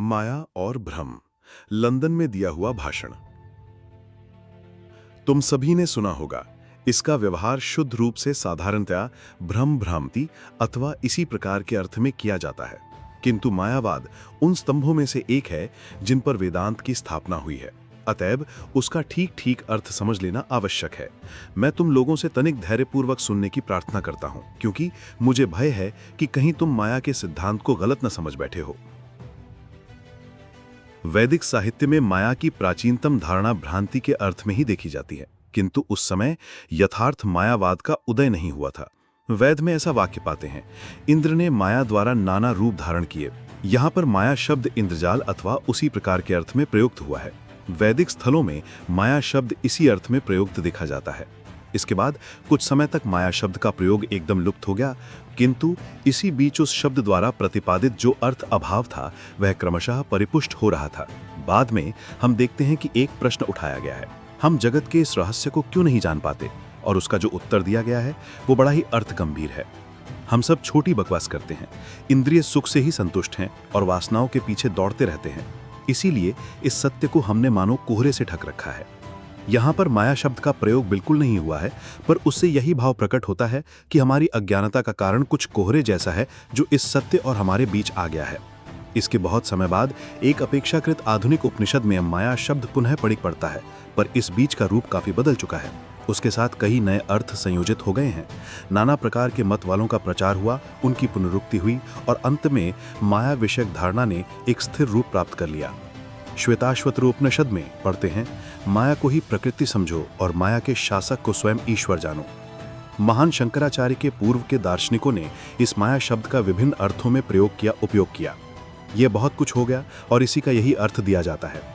माया और भ्रम, लंदन में दिया हुआ भाषण। तुम सभी ने सुना होगा, इसका व्यवहार शुद्ध रूप से साधारणतया भ्रम भ्रांति अथवा इसी प्रकार के अर्थ में किया जाता है। किंतु मायावाद उन स्तंभों में से एक है जिन पर वेदांत की स्थापना हुई है। अतएव उसका ठीक ठीक अर्थ समझ लेना आवश्यक है। मैं तुम लोगों से तनिक धैर्यपूर्वक सुनने की प्रार्थना करता हूं, क्योंकि मुझे भय है कि कहीं तुम माया के सिद्धांत को गलत न समझ बैठे हो। वैदिक साहित्य में माया की प्राचीनतम धारणा भ्रांति के अर्थ में ही देखी जाती है, किंतु उस समय यथार्थ मायावाद का उदय नहीं हुआ था। वेद में ऐसा वाक्य पाते हैं, इंद्र ने माया द्वारा नाना रूप धारण किए। यहाँ पर माया शब्द इंद्रजाल अथवा उसी प्रकार के अर्थ में प्रयुक्त हुआ है। वैदिक स्थलों में माया शब्द इसी अर्थ में प्रयुक्त देखा जाता है। इसके बाद कुछ समय तक माया शब्द का प्रयोग एकदम लुप्त हो गया, किंतु इसी बीच उस शब्द द्वारा प्रतिपादित जो अर्थ अभाव था वह क्रमशः परिपुष्ट हो रहा था। बाद में हम देखते हैं कि एक प्रश्न उठाया गया है, हम जगत के इस रहस्य को क्यों नहीं जान पाते, और उसका जो उत्तर दिया गया है वो बड़ा ही अर्थ गंभीर है। हम सब छोटी बकवास करते हैं, इंद्रिय सुख से ही संतुष्ट हैं और वासनाओं के पीछे दौड़ते रहते हैं। इसीलिए इस सत्य को हमने मानो कोहरे से ढक रखा है। यहाँ पर माया शब्द का प्रयोग बिल्कुल नहीं हुआ है, पर उससे यही भाव प्रकट होता है कि हमारी अज्ञानता का कारण कुछ कोहरे जैसा है जो इस सत्य और हमारे बीच आ गया है। इसके बहुत समय बाद एक अपेक्षाकृत आधुनिक उपनिषद में माया शब्द पुनः पढ़ी पड़ता है, पर इस बीच का रूप काफी बदल चुका है। उसके साथ कई नए अर्थ संयोजित हो गए हैं। नाना प्रकार के मत वालों का प्रचार हुआ, उनकी पुनरुक्ति हुई और अंत में माया विषयक धारणा ने एक स्थिर रूप प्राप्त कर लिया। श्वेताश्वतर उपनिषद में पढ़ते हैं, माया को ही प्रकृति समझो और माया के शासक को स्वयं ईश्वर जानो। महान शंकराचार्य के पूर्व के दार्शनिकों ने इस माया शब्द का विभिन्न अर्थों में उपयोग किया। यह बहुत कुछ हो गया और इसी का यही अर्थ दिया जाता है।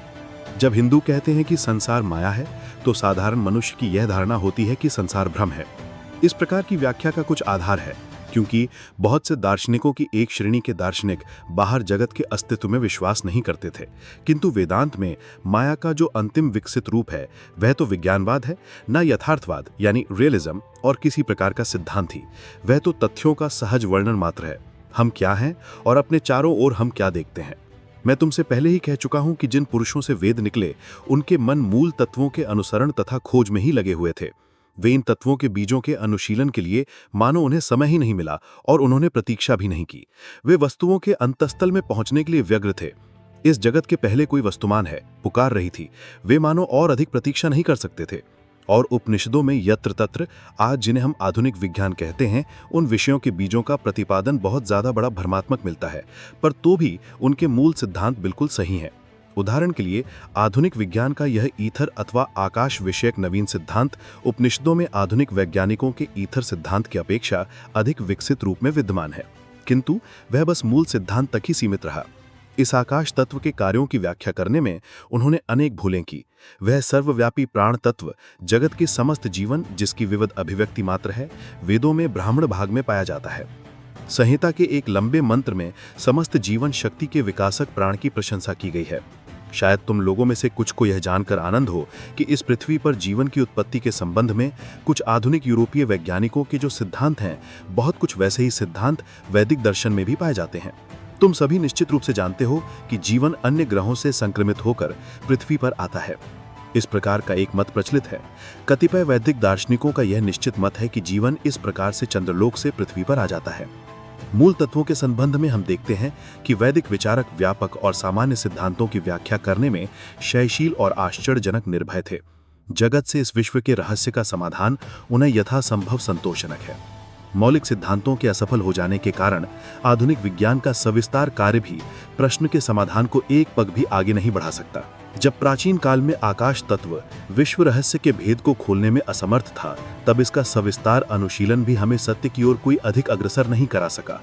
जब हिंदू कहते हैं कि संसार माया है, तो साधारण मनुष्य की यह धारणा होती है कि संसार भ्रम है। इस प्रकार की व्याख्या का कुछ आधार है, क्योंकि बहुत से दार्शनिकों की एक श्रेणी के दार्शनिक बाहर जगत के अस्तित्व में विश्वास नहीं करते थे, किंतु वेदांत में माया का जो अंतिम विकसित रूप है वह तो विज्ञानवाद है, न यथार्थवाद यानी रियलिज्म और किसी प्रकार का सिद्धांत ही। वह तो तथ्यों का सहज वर्णन मात्र है। हम क्या हैं और अपने चारों ओर हम क्या देखते हैं। मैं तुमसे पहले ही कह चुका हूं कि जिन पुरुषों से वेद निकले उनके मन मूल तत्वों के अनुसरण तथा खोज में ही लगे हुए थे। वे इन तत्वों के बीजों के अनुशीलन के लिए मानो उन्हें समय ही नहीं मिला और उन्होंने प्रतीक्षा भी नहीं की। वे वस्तुओं के अंतस्थल में पहुंचने के लिए व्यग्र थे। इस जगत के पहले कोई वस्तुमान है पुकार रही थी, वे मानो और अधिक प्रतीक्षा नहीं कर सकते थे। और उपनिषदों में यत्र तत्र आज जिन्हें हम आधुनिक विज्ञान कहते हैं, उन विषयों के बीजों का प्रतिपादन बहुत ज्यादा बड़ा भ्रमात्मक मिलता है, पर तो भी उनके मूल सिद्धांत बिल्कुल सही हैं। उदाहरण के लिए आधुनिक विज्ञान का यह ईथर अथवा आकाश विषयक नवीन सिद्धांत उपनिषदों में आधुनिक वैज्ञानिकों के ईथर सिद्धांत की अपेक्षा अधिक विकसित रूप में विद्यमान है, किंतु वह बस मूल सिद्धांत तक ही सीमित रहा। इस आकाश तत्व के कार्यों की व्याख्या करने में उन्होंने अनेक भूलें की। वह सर्वव्यापी प्राण तत्व, जगत के समस्त जीवन जिसकी विविध अभिव्यक्ति मात्र है, वेदों में ब्राह्मण भाग में पाया जाता है। संहिता के एक लंबे मंत्र में समस्त जीवन शक्ति के विकासक प्राण की प्रशंसा की गई है। शायद तुम लोगों में से कुछ को यह जानकर आनंद हो कि इस पृथ्वी पर जीवन की उत्पत्ति के संबंध में कुछ आधुनिक यूरोपीय वैज्ञानिकों के जो सिद्धांत हैं, बहुत कुछ वैसे ही सिद्धांत वैदिक दर्शन में भी पाए जाते हैं। तुम सभी निश्चित रूप से जानते हो कि जीवन अन्य ग्रहों से संक्रमित होकर पृथ्वी पर आता है। इस प्रकार का एक मत प्रचलित है। कतिपय वैदिक दार्शनिकों का यह निश्चित मत है कि जीवन इस प्रकार से चंद्रलोक से पृथ्वी पर आ जाता है। मूल तत्वों के संबंध में हम देखते हैं कि वैदिक विचारक व्यापक और सामान्य सिद्धांतों की व्याख्या करने में क्षयशील और आश्चर्यजनक निर्भय थे। जगत से इस विश्व के रहस्य का समाधान उन्हें यथासंभव संतोषजनक है। मौलिक सिद्धांतों के असफल हो जाने के कारण आधुनिक विज्ञान का सविस्तार कार्य भी प्रश्न के समाधान को एक पग भी आगे नहीं बढ़ा सकता। जब प्राचीन काल में आकाश तत्व विश्व रहस्य के भेद को खोलने में असमर्थ था, तब इसका सविस्तार अनुशीलन भी हमें सत्य की ओर कोई अधिक अग्रसर नहीं करा सका।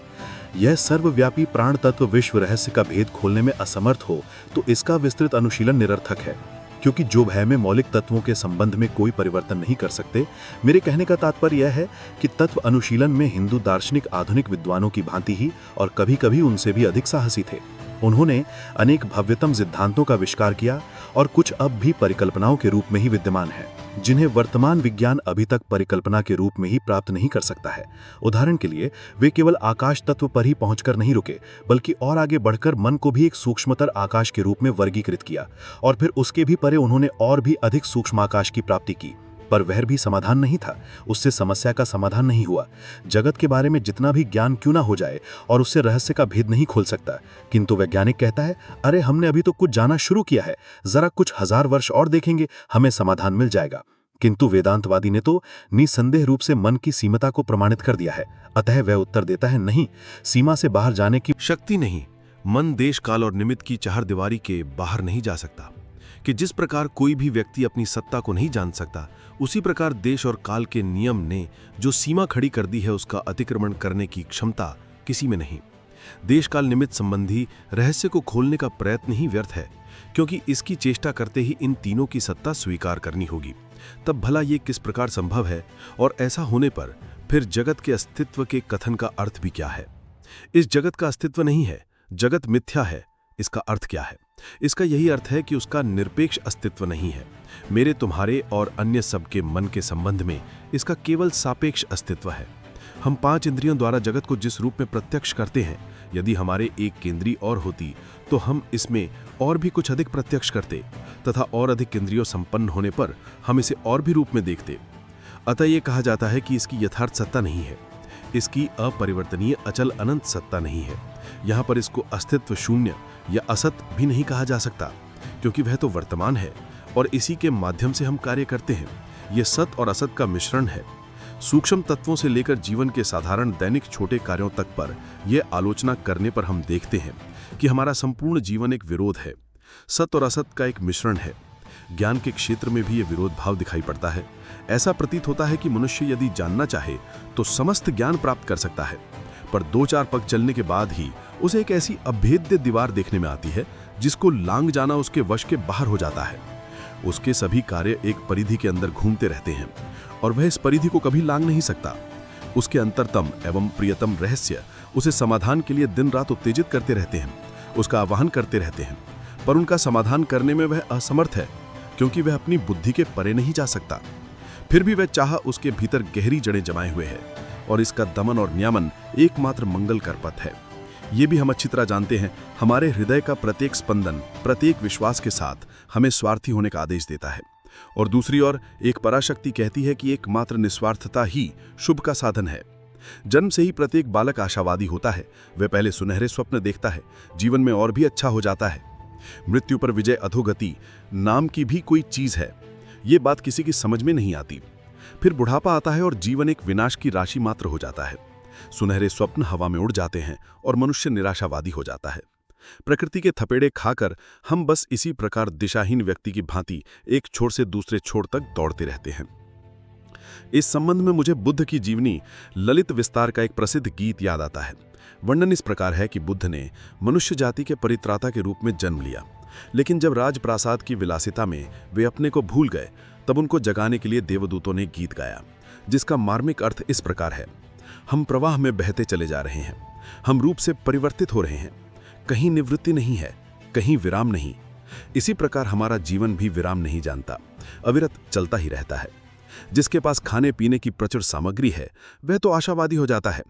यह सर्वव्यापी प्राण तत्व विश्व रहस्य का भेद खोलने में असमर्थ हो तो इसका विस्तृत अनुशीलन निरर्थक है, क्योंकि जो भय में मौलिक तत्वों के संबंध में कोई परिवर्तन नहीं कर सकते। मेरे कहने का तात्पर्य यह है कि तत्व अनुशीलन में हिंदू दार्शनिक आधुनिक विद्वानों की भांति ही और कभी-कभी उनसे भी अधिक साहसी थे। उन्होंने अनेक भव्यतम सिद्धांतों का आविष्कार किया और कुछ अब भी परिकल्पनाओं के रूप में ही विद्यमान हैं, जिन्हें वर्तमान विज्ञान अभी तक परिकल्पना के रूप में ही प्राप्त नहीं कर सकता है। उदाहरण के लिए वे केवल आकाश तत्व पर ही पहुंचकर नहीं रुके, बल्कि और आगे बढ़कर मन को भी एक सूक्ष्मतर आकाश के रूप में वर्गीकृत किया और फिर उसके भी परे उन्होंने और भी अधिक सूक्ष्म आकाश की प्राप्ति की। पर वह भी समाधान नहीं था, उससे समस्या का समाधान नहीं हुआ। जगत के बारे में जितना भी ज्ञान क्यों ना हो जाए और उससे रहस्य का भेद नहीं खोल सकता, किंतु वैज्ञानिक कहता है, अरे हमने अभी तो कुछ जाना शुरू किया है, जरा कुछ हजार वर्ष और देखेंगे, हमें समाधान मिल जाएगा। किंतु वेदांतवादी ने तो निसंदेह रूप से मन की सीमता को प्रमाणित कर दिया है। अतः वह उत्तर देता है, नहीं, सीमा से बाहर जाने की शक्ति नहीं। मन देश काल और निमित्त की चारदीवारी के बाहर नहीं जा सकता। कि जिस प्रकार कोई भी व्यक्ति अपनी सत्ता को नहीं जान सकता, उसी प्रकार देश और काल के नियम ने जो सीमा खड़ी कर दी है उसका अतिक्रमण करने की क्षमता किसी में नहीं। देश काल निमित्त संबंधी रहस्य को खोलने का प्रयत्न ही व्यर्थ है, क्योंकि इसकी चेष्टा करते ही इन तीनों की सत्ता स्वीकार करनी होगी। तब भला ये किस प्रकार संभव है, और ऐसा होने पर फिर जगत के अस्तित्व के कथन का अर्थ भी क्या है? इस जगत का अस्तित्व नहीं है, जगत मिथ्या है, इसका अर्थ क्या है? इसका यही अर्थ है कि उसका निरपेक्ष अस्तित्व नहीं है। मेरे, तुम्हारे और अन्य सबके मन के संबंध में इसका केवल सापेक्ष अस्तित्व है। हम 5 इंद्रियों द्वारा जगत को जिस रूप में प्रत्यक्ष करते हैं, यदि हमारे एक केंद्री और होती तो हम इसमें और भी कुछ अधिक प्रत्यक्ष करते तथा और अधिक इंद्रियों संपन्न होने पर हम इसे और भी रूप में देखते। अतः ये कहा जाता है कि इसकी यथार्थ सत्ता नहीं है, इसकी अपरिवर्तनीय अचल अनंत सत्ता नहीं है। यहाँ पर इसको अस्तित्व शून्य या असत भी नहीं कहा जा सकता, क्योंकि वह तो वर्तमान है और इसी के माध्यम से हम कार्य करते हैं। यह सत और असत का मिश्रण है। सूक्ष्म तत्वों से लेकर जीवन के साधारण दैनिक छोटे कार्यों तक पर यह आलोचना करने पर हम देखते हैं कि हमारा संपूर्ण जीवन एक विरोध है, सत और असत का एक मिश्रण है। ज्ञान के क्षेत्र में भी यह विरोध भाव दिखाई पड़ता है। ऐसा प्रतीत होता है कि मनुष्य यदि जानना चाहे तो समस्त ज्ञान प्राप्त कर सकता है, पर 2-4 पग चलने के बाद ही उसे एक ऐसी अभेद्य दीवार देखने में आती है जिसको लांघ जाना उसके वश के बाहर हो जाता है। उसके सभी कार्य एक परिधि के अंदर घूमते रहते हैं और वह इस परिधि को कभी लांघ नहीं सकता। उसके अंतरतम एवं प्रियतम रहस्य उसे समाधान के लिए दिन रात उत्तेजित करते रहते हैं, उसका आह्वान करते रहते हैं, पर उनका समाधान करने में वह असमर्थ है, क्योंकि वह अपनी बुद्धि के परे नहीं जा सकता। फिर भी वह चाह उसके भीतर गहरी जड़ें जमाए हुए है और इसका दमन और नियमन एकमात्र मंगल कर पथ है। ये भी हम अच्छी तरह जानते हैं, हमारे हृदय का प्रत्येक स्पंदन प्रत्येक विश्वास के साथ हमें स्वार्थी होने का आदेश देता है, और दूसरी ओर एक पराशक्ति कहती है कि एकमात्र निस्वार्थता ही शुभ का साधन है। जन्म से ही प्रत्येक बालक आशावादी होता है। वह पहले सुनहरे स्वप्न देखता है, जीवन में और भी अच्छा हो जाता है। मृत्यु पर विजय अधोगति नाम की भी कोई चीज है, ये बात किसी की समझ में नहीं आती। फिर बुढ़ापा आता है और जीवन एक विनाश की राशि मात्र हो जाता है। सुनहरे स्वप्न हवा में उड़ जाते हैं और मनुष्य निराशावादी हो जाता है। प्रकृति के थपेड़े खाकर हम बस इसी प्रकार दिशाहीन व्यक्ति की भांति एक छोर से दूसरे छोर तक दौड़ते रहते हैं। इस संबंध में मुझे बुद्ध की जीवनी ललित विस्तार का एक प्रसिद्ध गीत याद आता है। वर्णन इस प्रकार है कि बुद्ध ने मनुष्य जाति के परित्राता के रूप में जन्म लिया, लेकिन जब राजप्रासाद की विलासिता में वे अपने को भूल गए, तब उनको जगाने के लिए देवदूतों ने गीत गाया, जिसका मार्मिक अर्थ इस प्रकार है: हम प्रवाह में बहते चले जा रहे हैं, हम रूप से परिवर्तित हो रहे हैं, कहीं निवृत्ति नहीं है, कहीं विराम नहीं। इसी प्रकार हमारा जीवन भी विराम नहीं जानता, अविरत चलता ही रहता है। जिसके पास खाने पीने की प्रचुर सामग्री है, वह तो आशावादी हो जाता है,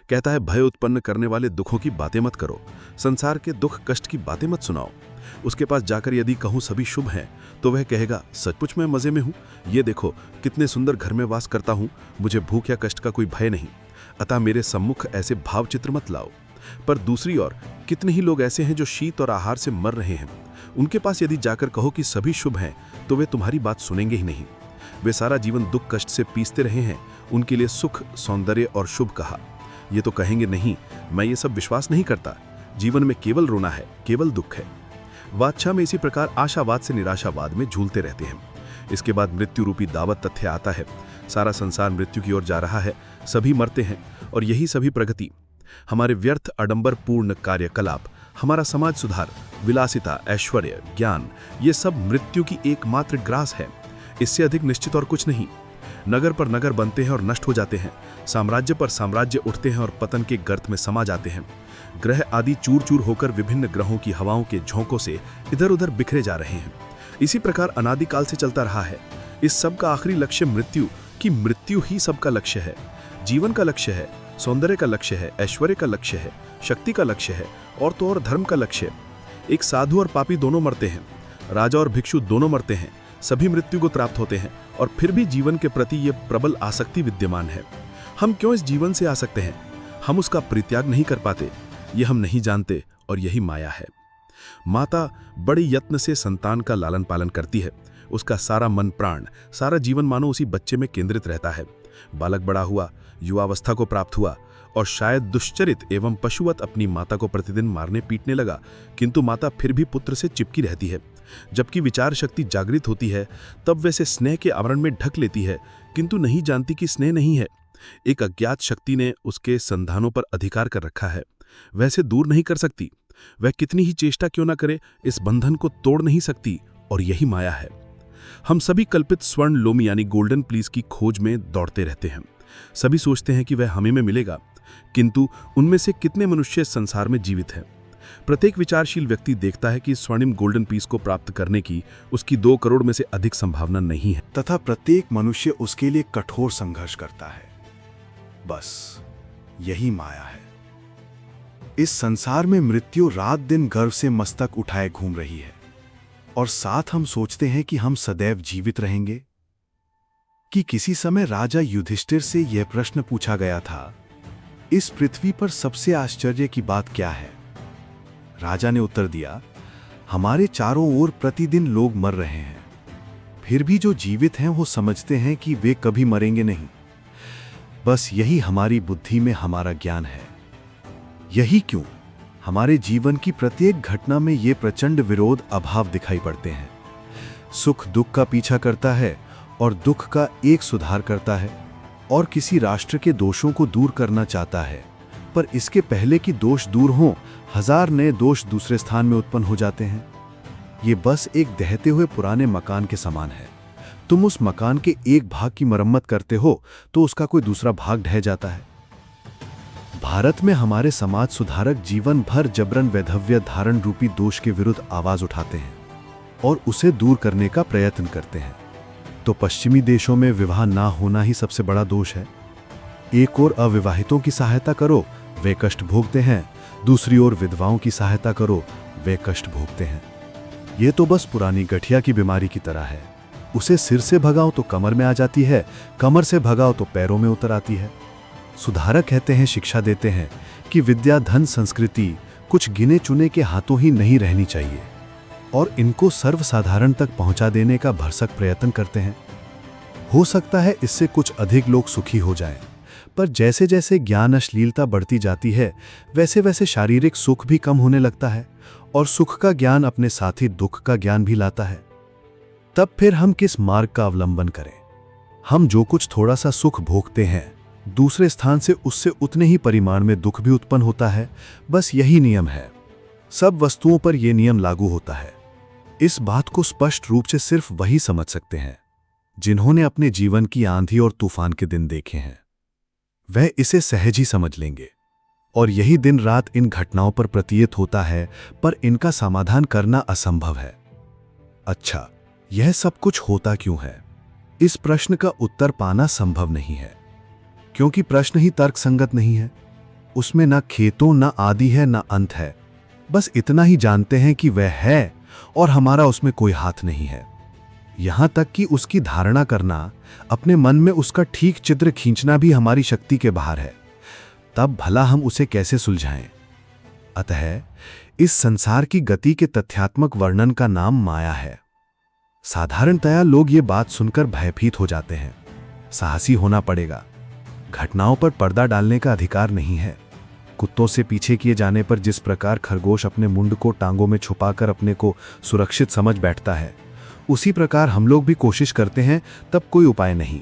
कहता है भय उत्पन्न करने वाले दुखों की बातें मत करो, संसार के दुख कष्ट की बातें मत सुनाओ। उसके पास जाकर यदि कहूँ सभी शुभ हैं, तो वह कहेगा सचमुच मैं मजे में हूँ, ये देखो कितने सुंदर घर में वास करता हूँ, मुझे भूख या कष्ट का कोई भय नहीं, अतः मेरे सम्मुख ऐसे भावचित्र मत लाओ। पर दूसरी ओर कितने ही लोग ऐसे हैं जो शीत और आहार से मर रहे हैं, उनके पास यदि जाकर कहो कि सभी शुभ हैं, तो वे तुम्हारी बात सुनेंगे ही नहीं। वे सारा जीवन दुख कष्ट से पीसते रहे हैं, उनके लिए सुख सौंदर्य और शुभ कहा, ये तो कहेंगे नहीं, मैं ये सब विश्वास नहीं करता, जीवन में केवल रोना है, केवल दुख है। वाच्छा में इसी प्रकार आशावाद से निराशावाद में झूलते रहते हैं। इसके बाद मृत्यु रूपी दावत तथ्य आता है। सारा संसार मृत्यु की ओर जा रहा है, सभी मरते हैं, और यही सभी प्रगति, हमारे व्यर्थ आडंबर पूर्ण कार्यकलाप, हमारा समाज सुधार, विलासिता, ऐश्वर्य, ज्ञान, ये सब मृत्यु की एकमात्र ग्रास है। इससे अधिक निश्चित और कुछ नहीं। नगर पर नगर बनते हैं और नष्ट हो जाते हैं, साम्राज्य पर साम्राज्य उठते हैं और पतन के गर्त में समा जाते हैं। ग्रह आदि चूर चूर होकर विभिन्न ग्रहों की हवाओं के झोंकों से इधर उधर बिखरे जा रहे हैं। इसी प्रकार अनादिकाल से चलता रहा है। इस सब का आखिरी लक्ष्य मृत्यु की मृत्यु ही सबका लक्ष्य है। जीवन का लक्ष्य है, सौंदर्य का लक्ष्य है, ऐश्वर्य का लक्ष्य है, शक्ति का लक्ष्य है और तो और धर्म का लक्ष्य। एक साधु और पापी दोनों मरते हैं, राजा और भिक्षु दोनों मरते हैं, सभी मृत्यु को प्राप्त होते हैं और फिर भी जीवन के प्रति ये प्रबल आसक्ति विद्यमान है। हम क्यों इस जीवन से आसक्त हैं? हम उसका परित्याग नहीं कर पाते, ये हम नहीं जानते और यही माया है। माता बड़ी यत्न से संतान का लालन पालन करती है। उसका सारा मन प्राण, सारा जीवन मानो उसी बच्चे में केंद्रित रहता है। बालक बड़ा हुआ, युवावस्था को प्राप्त हुआ और शायद दुश्चरित एवं पशुवत अपनी माता को प्रतिदिन मारने पीटने लगा, किंतु माता फिर भी पुत्र से चिपकी रहती है। जबकि विचार शक्ति जागृत होती है तब वैसे स्नेह के आवरण में ढक लेती है, किंतु नहीं जानती कि स्नेह नहीं है। एक अज्ञात शक्ति ने उसके संधानों पर अधिकार कर रखा है। वैसे दूर नहीं कर सकती, वह कितनी ही चेष्टा क्यों ना करे इस बंधन को तोड़ नहीं सकती, और यही माया है। हम सभी कल्पित स्वर्ण लोमी यानी गोल्डन प्लीज की खोज में दौड़ते रहते हैं। सभी सोचते हैं कि वह हमें में मिलेगा, किंतु उनमें से कितने मनुष्य इस संसार में जीवित हैं? प्रत्येक विचारशील व्यक्ति देखता है कि स्वर्णिम गोल्डन पीस को प्राप्त करने की उसकी 2 करोड़ में से अधिक संभावना नहीं है, तथा प्रत्येक मनुष्य उसके लिए कठोर संघर्ष करता है। बस यही माया है। इस संसार में मृत्यु रात दिन गर्व से मस्तक उठाए घूम रही है और साथ हम सोचते हैं कि हम सदैव जीवित रहेंगे। कि किसी समय राजा युधिष्ठिर से यह प्रश्न पूछा गया था, इस पृथ्वी पर सबसे आश्चर्य की बात क्या है? राजा ने उत्तर दिया, हमारे चारों ओर प्रतिदिन लोग मर रहे हैं, फिर भी जो जीवित हैं वो समझते हैं कि वे कभी मरेंगे नहीं। बस यही हमारी बुद्धि में हमारा ज्ञान है। यही क्यों हमारे जीवन की प्रत्येक घटना में ये प्रचंड विरोध अभाव दिखाई पड़ते हैं। सुख दुख का पीछा करता है और दुख का एक सुधार करता है, और किसी राष्ट्र के दोषों को दूर करना चाहता है, पर इसके पहले कि दोष दूर हों 1000 नए दोष दूसरे स्थान में उत्पन्न हो जाते हैं। ये बस एक दहते हुए पुराने मकान के समान है। तुम उस मकान के एक भाग की मरम्मत करते हो तो उसका कोई दूसरा भाग ढह जाता है। भारत में हमारे समाज सुधारक जीवन भर जबरन वैधव्य धारण रूपी दोष के विरुद्ध आवाज उठाते हैं और उसे दूर करने का प्रयत्न करते हैं। तो पश्चिमी देशों में विवाह ना होना ही सबसे बड़ा दोष है। एक ओर अविवाहितों की सहायता करो, वे कष्ट भोगते हैं, दूसरी ओर विधवाओं की सहायता करो, वे कष्ट भोगते हैं। ये तो बस पुरानी गठिया की बीमारी की तरह है। उसे सिर से भगाओ तो कमर में आ जाती है, कमर से भगाओ तो पैरों में उतर आती है। सुधारक कहते हैं, शिक्षा देते हैं कि विद्या धन संस्कृति कुछ गिने चुने के हाथों ही नहीं रहनी चाहिए, और इनको सर्वसाधारण तक पहुंचा देने का भरसक प्रयत्न करते हैं। हो सकता है इससे कुछ अधिक लोग सुखी हो जाएं, पर जैसे जैसे ज्ञान अश्लीलता बढ़ती जाती है वैसे वैसे शारीरिक सुख भी कम होने लगता है, और सुख का ज्ञान अपने साथ ही दुख का ज्ञान भी लाता है। तब फिर हम किस मार्ग का अवलंबन करें? हम जो कुछ थोड़ा सा सुख भोगते हैं, दूसरे स्थान से उससे उतने ही परिमाण में दुख भी उत्पन्न होता है। बस यही नियम है। सब वस्तुओं पर यह नियम लागू होता है। इस बात को स्पष्ट रूप से सिर्फ वही समझ सकते हैं जिन्होंने अपने जीवन की आंधी और तूफान के दिन देखे हैं। वह इसे सहज ही समझ लेंगे, और यही दिन रात इन घटनाओं पर प्रतीत होता है, पर इनका समाधान करना असंभव है। अच्छा, यह सब कुछ होता क्यों है? इस प्रश्न का उत्तर पाना संभव नहीं है, क्योंकि प्रश्न ही तर्कसंगत नहीं है। उसमें ना खेतों ना आदि है ना अंत है। बस इतना ही जानते हैं कि वह है और हमारा उसमें कोई हाथ नहीं है। यहां तक कि उसकी धारणा करना, अपने मन में उसका ठीक चित्र खींचना भी हमारी शक्ति के बाहर है। तब भला हम उसे कैसे सुलझाएं? अतः इस संसार की गति के तथ्यात्मक वर्णन का नाम माया है। साधारणतया लोग ये बात सुनकर भयभीत हो जाते हैं। साहसी होना पड़ेगा। घटनाओं पर पर्दा डालने का अधिकार नहीं है। कुत्तों से पीछे किए जाने पर जिस प्रकार खरगोश अपने मुंड को टांगों में छुपाकर अपने को सुरक्षित समझ बैठता है, उसी प्रकार हम लोग भी कोशिश करते हैं, तब कोई उपाय नहीं।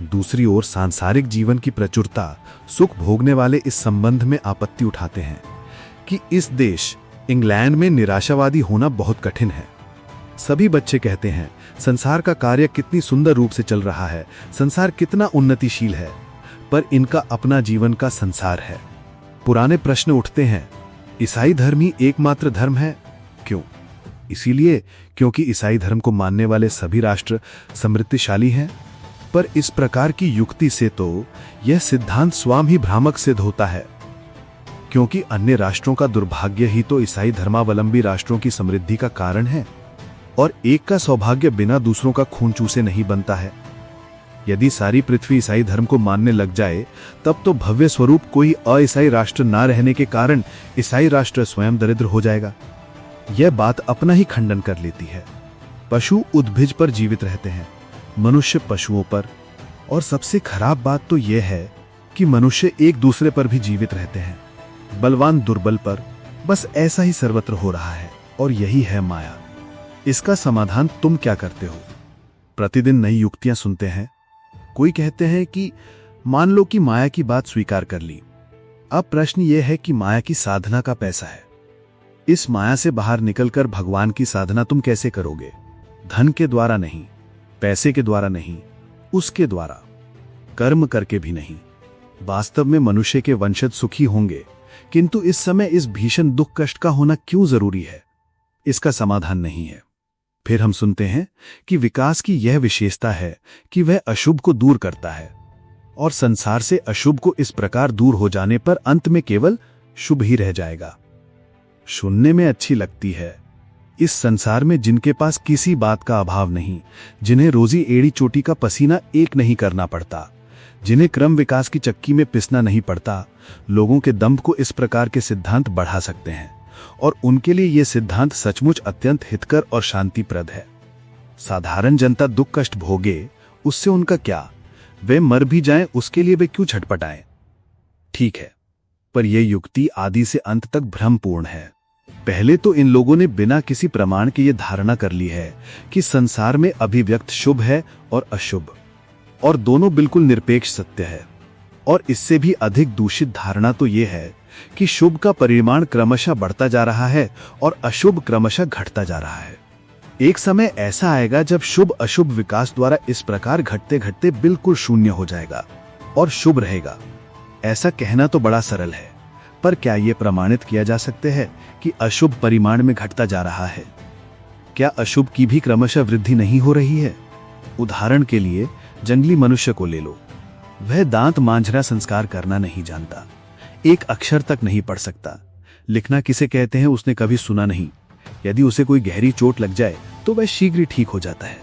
दूसरी ओर सांसारिक जीवन की प्रचुरता, सुख भोगने वाले इस संबंध में आपत्ति उठाते हैं कि इस देश इंग्लैंड में निराशावादी होना बहुत कठिन है। सभी बच्चे कहते हैं, संसार का कार्य कितनी सुंदर रूप से चल रहा है, संसार कितना उन्नतिशील है, पर इनका अपना जीवन का संसार है। पुराने प्रश्न उठते हैं, ईसाई धर्म ही एकमात्र धर्म है? क्यों? इसीलिए क्योंकि ईसाई धर्म को मानने वाले सभी राष्ट्र समृद्धिशाली हैं। पर इस प्रकार की युक्ति से तो यह सिद्धांत स्वयं ही भ्रामक सिद्ध होता है, क्योंकि अन्य राष्ट्रों का दुर्भाग्य ही तो ईसाई धर्मावलंबी राष्ट्रों की समृद्धि का कारण है, और एक का सौभाग्य बिना दूसरों का खून चूसे नहीं बनता है। यदि सारी पृथ्वी ईसाई धर्म को मानने लग जाए, तब तो भव्य स्वरूप कोई अईसाई राष्ट्र ना रहने के कारण ईसाई राष्ट्र स्वयं दरिद्र हो जाएगा। यह बात अपना ही खंडन कर लेती है। पशु उद्भिज पर जीवित रहते हैं, मनुष्य पशुओं पर, और सबसे खराब बात तो यह है कि मनुष्य एक दूसरे पर भी जीवित रहते हैं, बलवान दुर्बल पर। बस ऐसा ही सर्वत्र हो रहा है, और यही है माया। इसका समाधान तुम क्या करते हो? प्रतिदिन नई युक्तियां सुनते हैं। कोई कहते हैं कि मान लो कि माया की बात स्वीकार कर ली। अब प्रश्न यह है कि माया की साधना का पैसा है। इस माया से बाहर निकलकर भगवान की साधना तुम कैसे करोगे? धन के द्वारा नहीं, पैसे के द्वारा नहीं, उसके द्वारा, कर्म करके भी नहीं। वास्तव में मनुष्य के वंशज सुखी होंगे, किंतु इस समय इस भीषण दुख कष्ट का होना क्यों जरूरी है? इसका समाधान नहीं है। फिर हम सुनते हैं कि विकास की यह विशेषता है कि वह अशुभ को दूर करता है, और संसार से अशुभ को इस प्रकार दूर हो जाने पर अंत में केवल शुभ ही रह जाएगा। सुनने में अच्छी लगती है। इस संसार में जिनके पास किसी बात का अभाव नहीं, जिन्हें रोजी एड़ी चोटी का पसीना एक नहीं करना पड़ता, जिन्हें क्रम विकास की चक्की में पिसना नहीं पड़ता, लोगों के दम्भ को इस प्रकार के सिद्धांत बढ़ा सकते हैं, और उनके लिए यह सिद्धांत सचमुच अत्यंत हितकर और शांतिप्रद है। साधारण जनता दुख कष्ट भोगे, उससे उनका क्या? वे मर भी जाएं, उसके लिए वे क्यों छटपटाएं? ठीक है, पर यह युक्ति आदि से अंत तक भ्रमपूर्ण है। पहले तो इन लोगों ने बिना किसी प्रमाण के यह धारणा कर ली है कि संसार में अभिव्यक्त शुभ है और अशुभ, और दोनों बिल्कुल निरपेक्ष सत्य है। और इससे भी अधिक दूषित धारणा तो यह है कि शुभ का परिमाण क्रमशः बढ़ता जा रहा है और अशुभ क्रमशः घटता जा रहा है। एक समय ऐसा आएगा जब शुभ अशुभ विकास द्वारा इस प्रकार घटते घटते बिल्कुल शून्य हो जाएगा और शुभ रहेगा। ऐसा कहना तो बड़ा सरल है, पर क्या यह प्रमाणित किया जा सकता है कि अशुभ परिमाण में घटता जा रहा है? क्या अशुभ की भी क्रमशः वृद्धि नहीं हो रही है? उदाहरण के लिए जंगली मनुष्य को ले लो। वह दांत मांझना संस्कार करना नहीं जानता, एक अक्षर तक नहीं पढ़ सकता, लिखना किसे कहते हैं उसने कभी सुना नहीं। यदि उसे कोई गहरी चोट लग जाए तो वह शीघ्र ही ठीक हो जाता है।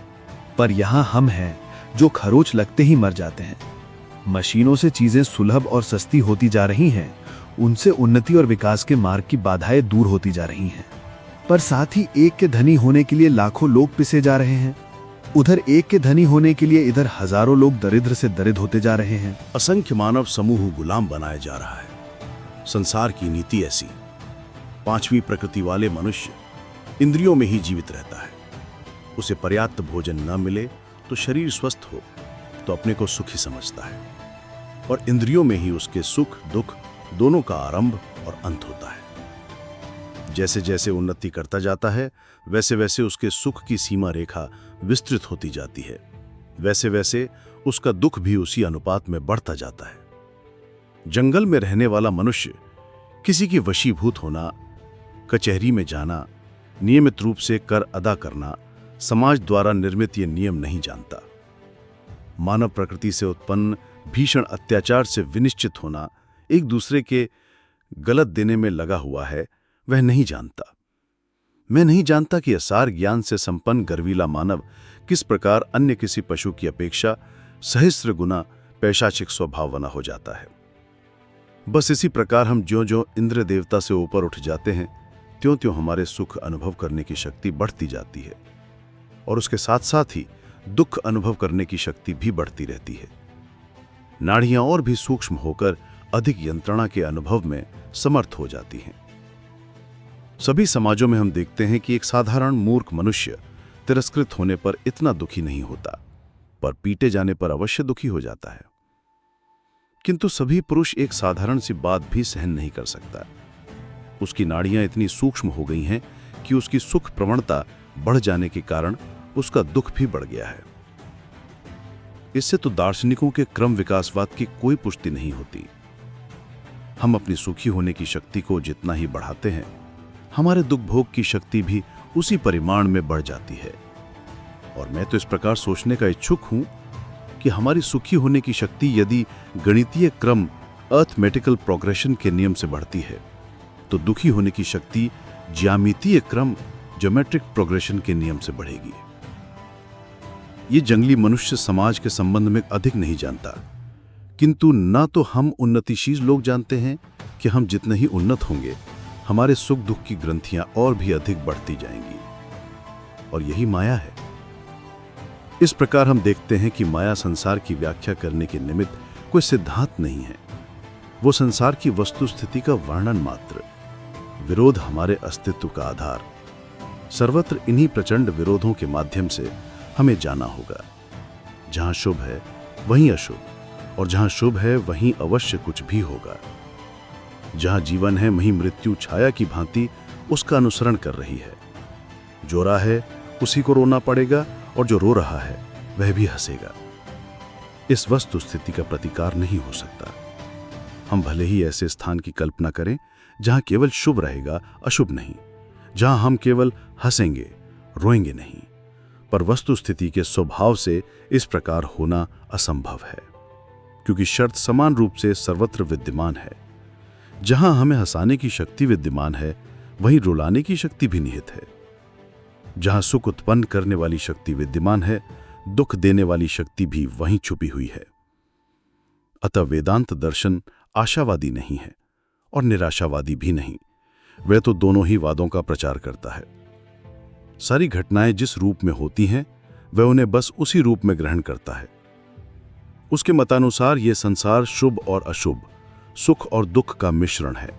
पर यहां हम हैं जो खरोच लगते ही मर जाते हैं। मशीनों से चीजें सुलभ और सस्ती होती जा रही हैं, उनसे उन्नति और विकास के मार्ग की बाधाएं दूर होती जा रही हैं, पर साथ ही एक के धनी होने के लिए लाखों लोग पिसे जा रहे हैं। उधर एक के धनी होने के लिए इधर हजारों लोग दरिद्र से दरिद्र होते जा रहे हैं। असंख्य मानव समूह गुलाम बनाया जा रहा है। संसार की नीति ऐसी। पांचवी प्रकृति वाले मनुष्य इंद्रियों में ही जीवित रहता है। उसे पर्याप्त भोजन न मिले तो शरीर स्वस्थ हो तो अपने को सुखी समझता है, और इंद्रियों में ही उसके सुख दुख दोनों का आरंभ और अंत होता है। जैसे जैसे उन्नति करता जाता है, वैसे वैसे उसके सुख की सीमा रेखा विस्तृत होती जाती है, वैसे वैसे उसका दुख भी उसी अनुपात में बढ़ता जाता है। जंगल में रहने वाला मनुष्य किसी की वशीभूत होना, कचहरी में जाना, नियमित रूप से कर अदा करना, समाज द्वारा निर्मित ये नियम नहीं जानता। मानव प्रकृति से उत्पन्न भीषण अत्याचार से विनिश्चित होना, एक दूसरे के गलत देने में लगा हुआ है, वह नहीं जानता। मैं नहीं जानता कि असार ज्ञान से संपन्न गर्वीला मानव किस प्रकार अन्य किसी पशु की अपेक्षा सहस्र गुना पैशाचिक स्वभाव बना हो जाता है। बस इसी प्रकार हम ज्यों-ज्यों इंद्र देवता से ऊपर उठ जाते हैं, त्यों-त्यों हमारे सुख अनुभव करने की शक्ति बढ़ती जाती है, और उसके साथ साथ ही दुख अनुभव करने की शक्ति भी बढ़ती रहती है। नाड़ियां और भी सूक्ष्म होकर अधिक यंत्रणा के अनुभव में समर्थ हो जाती हैं। सभी समाजों में हम देखते हैं कि एक साधारण मूर्ख मनुष्य तिरस्कृत होने पर इतना दुखी नहीं होता, पर पीटे जाने पर अवश्य दुखी हो जाता है। किंतु सभी पुरुष एक साधारण सी बात भी सहन नहीं कर सकता। उसकी नाड़ियां इतनी सूक्ष्म हो गई हैं कि उसकी सुख प्रवणता बढ़ जाने के कारण उसका दुख भी बढ़ गया है। इससे तो दार्शनिकों के क्रम विकासवाद की कोई पुष्टि नहीं होती। हम अपनी सुखी होने की शक्ति को जितना ही बढ़ाते हैं, हमारे दुख भोग की शक्ति भी उसी परिमाण में बढ़ जाती है। और मैं तो इस प्रकार सोचने का इच्छुक हूं कि हमारी सुखी होने की शक्ति यदि गणितीय क्रम अर्थमेटिकल प्रोग्रेशन के नियम से बढ़ती है, तो दुखी होने की शक्ति ज्यामितीय क्रम ज्योमेट्रिक प्रोग्रेशन के नियम से बढ़ेगी। ये जंगली मनुष्य समाज के संबंध में अधिक नहीं जानता, किंतु ना तो हम उन्नतिशील लोग जानते हैं कि हम जितने ही उन्नत होंगे, हमारे सुख दुख की ग्रंथियां और भी अधिक बढ़ती जाएंगी। और यही माया है। इस प्रकार हम देखते हैं कि माया संसार की व्याख्या करने के निमित्त कोई सिद्धांत नहीं है। वो संसार की वस्तुस्थिति का वर्णन मात्र, विरोध हमारे अस्तित्व का आधार। सर्वत्र इन्हीं प्रचंड विरोधों के माध्यम से हमें जाना होगा। जहां शुभ है वहीं अशुभ, और जहां शुभ है वहीं अवश्य कुछ भी होगा। जहां जीवन है वहीं मृत्यु छाया की भांति उसका अनुसरण कर रही है। जो रो है उसी को रोना पड़ेगा, और जो रो रहा है वह भी हंसेगा। इस वस्तु स्थिति का प्रतिकार नहीं हो सकता। हम भले ही ऐसे स्थान की कल्पना करें जहां केवल शुभ रहेगा, अशुभ नहीं, जहां हम केवल हंसेंगे, रोएंगे नहीं, पर वस्तु स्थिति के स्वभाव से इस प्रकार होना असंभव है, क्योंकि शर्त समान रूप से सर्वत्र विद्यमान है। जहां हमें हंसाने की शक्ति विद्यमान है, वहीं रुलाने की शक्ति भी निहित है। जहां सुख उत्पन्न करने वाली शक्ति विद्यमान है, दुख देने वाली शक्ति भी वहीं छुपी हुई है। अतः वेदांत दर्शन आशावादी नहीं है और निराशावादी भी नहीं। वह तो दोनों ही वादों का प्रचार करता है। सारी घटनाएं जिस रूप में होती हैं, वह उन्हें बस उसी रूप में ग्रहण करता है। उसके मतानुसार यह संसार शुभ और अशुभ, सुख और दुख का मिश्रण है।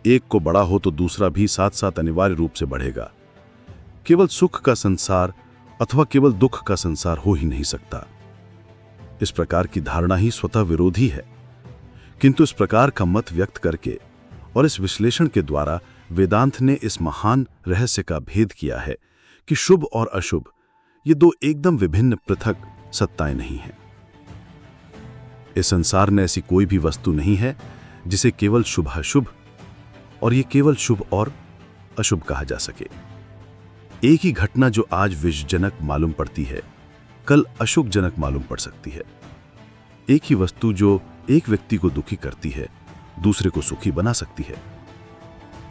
एक को बड़ा हो तो दूसरा भी साथ साथ अनिवार्य रूप से बढ़ेगा। केवल सुख का संसार अथवा केवल दुख का संसार हो ही नहीं सकता। इस प्रकार की धारणा ही स्वतः विरोधी है, किंतु इस प्रकार का मत व्यक्त करके और इस विश्लेषण के द्वारा वेदांत ने इस महान रहस्य का भेद किया है कि शुभ और अशुभ ये दो एकदम विभिन्न पृथक सत्ताएं नहीं हैं। इस संसार में ऐसी कोई भी वस्तु नहीं है जिसे केवल शुभाशुभ और ये केवल शुभ और अशुभ कहा जा सके। एक ही घटना जो आज विषजनक मालूम पड़ती है, कल अशुभजनक मालूम पड़ सकती है। एक ही वस्तु जो एक व्यक्ति को दुखी करती है, दूसरे को सुखी बना सकती है।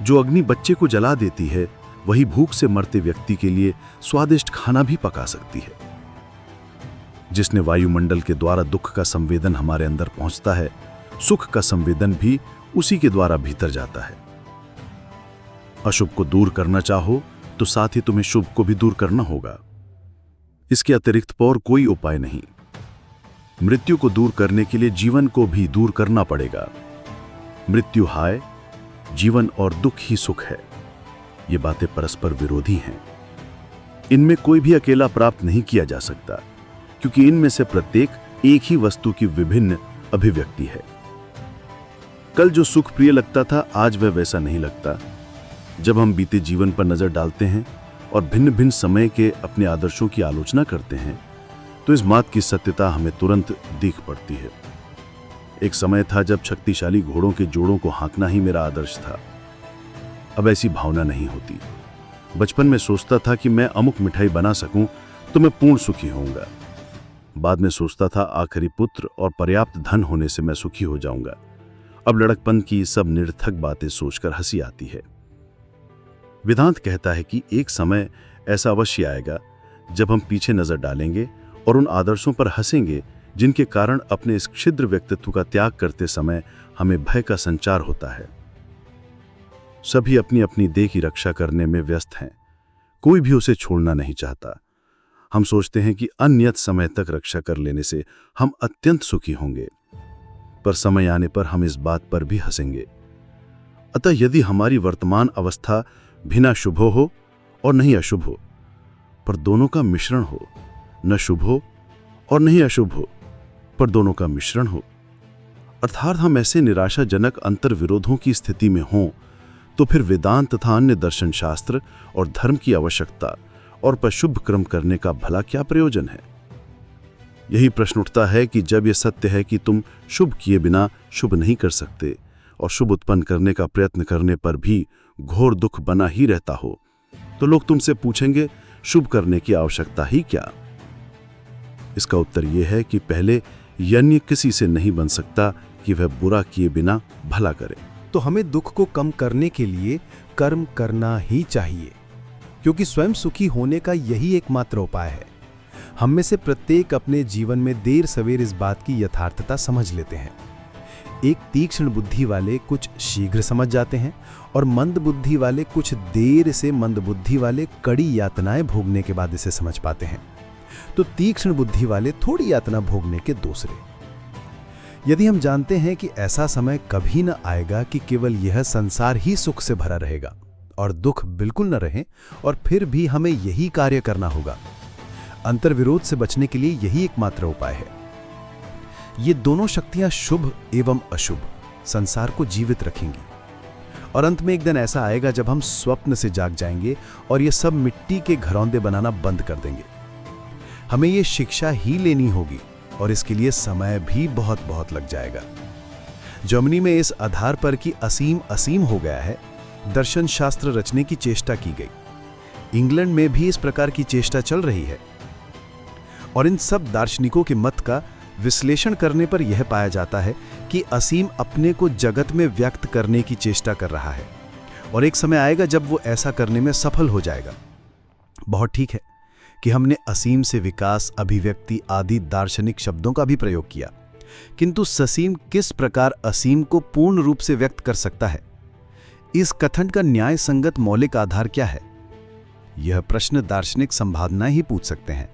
जो अग्नि बच्चे को जला देती है, वही भूख से मरते व्यक्ति के लिए स्वादिष्ट खाना भी पका सकती है। जिसने वायुमंडल के द्वारा दुख का संवेदन हमारे अंदर पहुंचता है, सुख का संवेदन भी उसी के द्वारा भीतर जाता है। अशुभ को दूर करना चाहो तो साथ ही तुम्हें शुभ को भी दूर करना होगा। इसके अतिरिक्त और कोई उपाय नहीं। मृत्यु को दूर करने के लिए जीवन को भी दूर करना पड़ेगा। मृत्यु हाय, जीवन और दुख ही सुख है। ये बातें परस्पर विरोधी हैं। इनमें कोई भी अकेला प्राप्त नहीं किया जा सकता, क्योंकि इनमें से प्रत्येक एक ही वस्तु की विभिन्न अभिव्यक्ति है। कल जो सुख प्रिय लगता था, आज वह वैसा नहीं लगता। जब हम बीते जीवन पर नजर डालते हैं और भिन्न भिन्न समय के अपने आदर्शों की आलोचना करते हैं, तो इस बात की सत्यता हमें तुरंत दिख पड़ती है। एक समय था जब शक्तिशाली घोड़ों के जोड़ों को हाँकना ही मेरा आदर्श था। अब ऐसी भावना नहीं होती। बचपन में सोचता था कि मैं अमुक मिठाई बना सकूं तो मैं पूर्ण सुखी होऊंगा। बाद में सोचता था आखिरी पुत्र और पर्याप्त धन होने से मैं सुखी हो जाऊंगा। अब लड़कपन की सब निरर्थक बातें सोचकर हंसी आती है। वेदांत कहता है कि एक समय ऐसा अवश्य आएगा जब हम पीछे नजर डालेंगे और उन आदर्शों पर हंसेंगे जिनके कारण अपने इस क्षुद्र व्यक्तित्व का त्याग करते समय हमें भय का संचार होता है। सभी अपनी अपनी देह की रक्षा करने में व्यस्त हैं। कोई भी उसे छोड़ना नहीं चाहता। हम सोचते हैं कि अनियत समय तक रक्षा कर लेने से हम अत्यंत सुखी होंगे, पर समय आने पर हम इस बात पर भी हंसेंगे। अतः यदि हमारी वर्तमान अवस्था बिना शुभ हो और नहीं अशुभ हो, पर दोनों का मिश्रण हो, न शुभ हो और नहीं अशुभ हो, पर दोनों का मिश्रण हो, अर्थात हम ऐसे निराशाजनक अंतर विरोधों की स्थिति में हों, तो फिर वेदांत तथा अन्य दर्शन शास्त्र और धर्म की आवश्यकता और पर शुभ क्रम करने का भला क्या प्रयोजन है। यही प्रश्न उठता है कि जब यह सत्य है कि तुम शुभ किए बिना शुभ नहीं कर सकते और शुभ उत्पन्न करने का प्रयत्न करने पर भी घोर दुख बना ही रहता हो, तो लोग तुमसे पूछेंगे शुभ करने की आवश्यकता ही क्या? इसका उत्तर यह है कि पहले यन्य किसी से नहीं बन सकता कि वह बुरा किए बिना भला करे। तो हमें दुख को कम करने के लिए कर्म करना ही चाहिए, क्योंकि स्वयं सुखी होने का यही एकमात्र उपाय है। हम में से प्रत्येक अपने जीवन में देर सवेर इस बात की यथार्थता समझ लेते हैं। एक तीक्ष्ण बुद्धि वाले कुछ शीघ्र समझ जाते हैं और मंद बुद्धि वाले कुछ देर से मंद बुद्धि वाले कड़ी यातनाएं भोगने के बाद इसे समझ पाते हैं। तो तीक्ष्ण बुद्धि वाले थोड़ी यातना भोगने के दूसरे। यदि हम जानते हैं कि ऐसा समय कभी न आएगा कि केवल यह संसार ही सुख से भरा रहेगा और दुख बिल्कुल न रहे, और फिर भी हमें यही कार्य करना होगा। अंतर्विरोध से बचने के लिए यही एकमात्र उपाय है। ये दोनों शक्तियां शुभ एवं अशुभ संसार को जीवित रखेंगी, और अंत में एक दिन ऐसा आएगा जब हम स्वप्न से जाग जाएंगे और ये सब मिट्टी के घरौंदे बनाना बंद कर देंगे। हमें ये शिक्षा ही लेनी होगी और इसके लिए समय भी बहुत बहुत लग जाएगा। जर्मनी में इस आधार पर कि असीम असीम हो गया है, दर्शन शास्त्र रचने की चेष्टा की गई। इंग्लैंड में भी इस प्रकार की चेष्टा चल रही है, और इन सब दार्शनिकों के मत का विश्लेषण करने पर यह पाया जाता है कि असीम अपने को जगत में व्यक्त करने की चेष्टा कर रहा है, और एक समय आएगा जब वो ऐसा करने में सफल हो जाएगा। बहुत ठीक है कि हमने असीम से विकास, अभिव्यक्ति आदि दार्शनिक शब्दों का भी प्रयोग किया, किंतु ससीम किस प्रकार असीम को पूर्ण रूप से व्यक्त कर सकता है? इस कथन का न्याय संगत मौलिक आधार क्या है? यह प्रश्न दार्शनिक संभावना ही पूछ सकते हैं,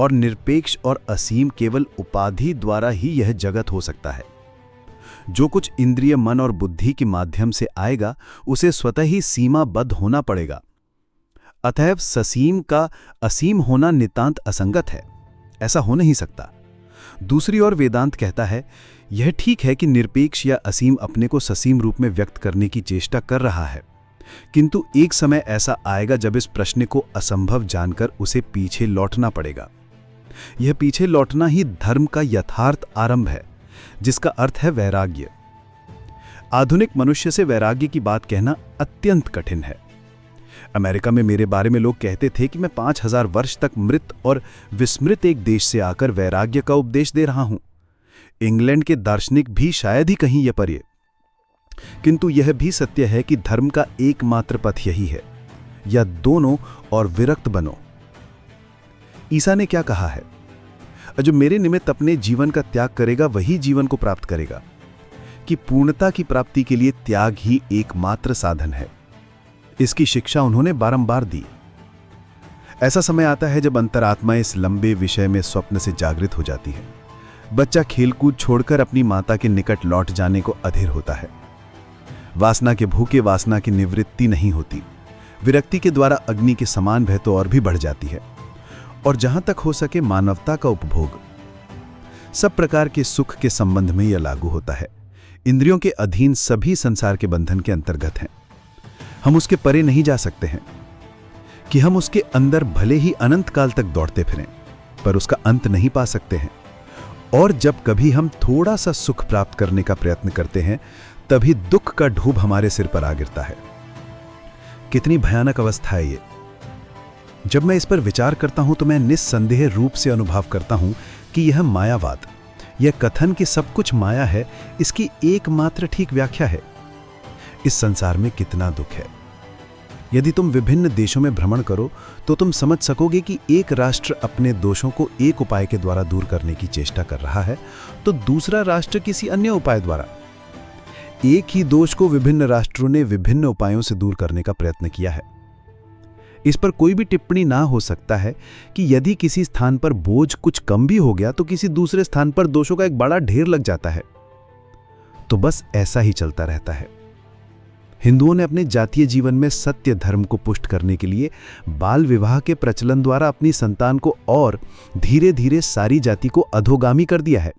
और निरपेक्ष और असीम केवल उपाधि द्वारा ही यह जगत हो सकता है। जो कुछ इंद्रिय, मन और बुद्धि के माध्यम से आएगा उसे स्वतः ही सीमाबद्ध होना पड़ेगा। अतएव ससीम का असीम होना नितांत असंगत है, ऐसा हो नहीं सकता। दूसरी ओर वेदांत कहता है यह ठीक है कि निरपेक्ष या असीम अपने को ससीम रूप में व्यक्त करने की चेष्टा कर रहा है, किंतु एक समय ऐसा आएगा जब इस प्रश्न को असंभव जानकर उसे पीछे लौटना पड़ेगा। यह पीछे लौटना ही धर्म का यथार्थ आरंभ है, जिसका अर्थ है वैराग्य। आधुनिक मनुष्य से वैराग्य की बात कहना अत्यंत कठिन है। अमेरिका में मेरे बारे में लोग कहते थे कि मैं 5000 वर्ष तक मृत और विस्मृत एक देश से आकर वैराग्य का उपदेश दे रहा हूं। इंग्लैंड के दार्शनिक भी शायद ही कहीं यह परिये, किंतु यह भी सत्य है कि धर्म का एकमात्र पथ यही है, या दोनों और विरक्त बनो। ईसा ने क्या कहा है? जो मेरे निमित्त अपने जीवन का त्याग करेगा वही जीवन को प्राप्त करेगा, कि पूर्णता की प्राप्ति के लिए त्याग ही एकमात्र साधन है। इसकी शिक्षा उन्होंने बारंबार दी। ऐसा समय आता है जब अंतरात्मा इस लंबे विषय में स्वप्न से जागृत हो जाती है। बच्चा खेलकूद छोड़कर अपनी माता के निकट लौट जाने को अधीर होता है। वासना के भूखे वासना की निवृत्ति नहीं होती। विरक्ति के द्वारा अग्नि के समान भय तो और भी बढ़ जाती है, और जहां तक हो सके मानवता का उपभोग। सब प्रकार के सुख के संबंध में यह लागू होता है। इंद्रियों के अधीन सभी संसार के बंधन के अंतर्गत हैं। हम उसके परे नहीं जा सकते हैं कि हम उसके अंदर भले ही अनंत काल तक दौड़ते फिरें, पर उसका अंत नहीं पा सकते हैं। और जब कभी हम थोड़ा सा सुख प्राप्त करने का प्रयत्न करते हैं, तभी दुख का ढूब हमारे सिर पर आ गिरता है। कितनी भयानक अवस्था है ये। जब मैं इस पर विचार करता हूं तो मैं निस्संदेह रूप से अनुभव करता हूं कि यह मायावाद, यह कथन कि सब कुछ माया है, इसकी एकमात्र ठीक व्याख्या है। इस संसार में कितना दुख है। यदि तुम विभिन्न देशों में भ्रमण करो तो तुम समझ सकोगे कि एक राष्ट्र अपने दोषों को एक उपाय के द्वारा दूर करने की चेष्टा कर रहा है, तो दूसरा राष्ट्र किसी अन्य उपाय द्वारा। एक ही दोष को विभिन्न राष्ट्रों ने विभिन्न उपायों से दूर करने का प्रयत्न किया है। इस पर कोई भी टिप्पणी ना हो सकता है कि यदि किसी स्थान पर बोझ कुछ कम भी हो गया तो किसी दूसरे स्थान पर दोषों का एक बड़ा ढेर लग जाता है। तो बस ऐसा ही चलता रहता है। हिंदुओं ने अपने जातीय जीवन में सत्य धर्म को पुष्ट करने के लिए बाल विवाह के प्रचलन द्वारा अपनी संतान को और धीरे धीरे सारी जाति को अधोगामी कर दिया है।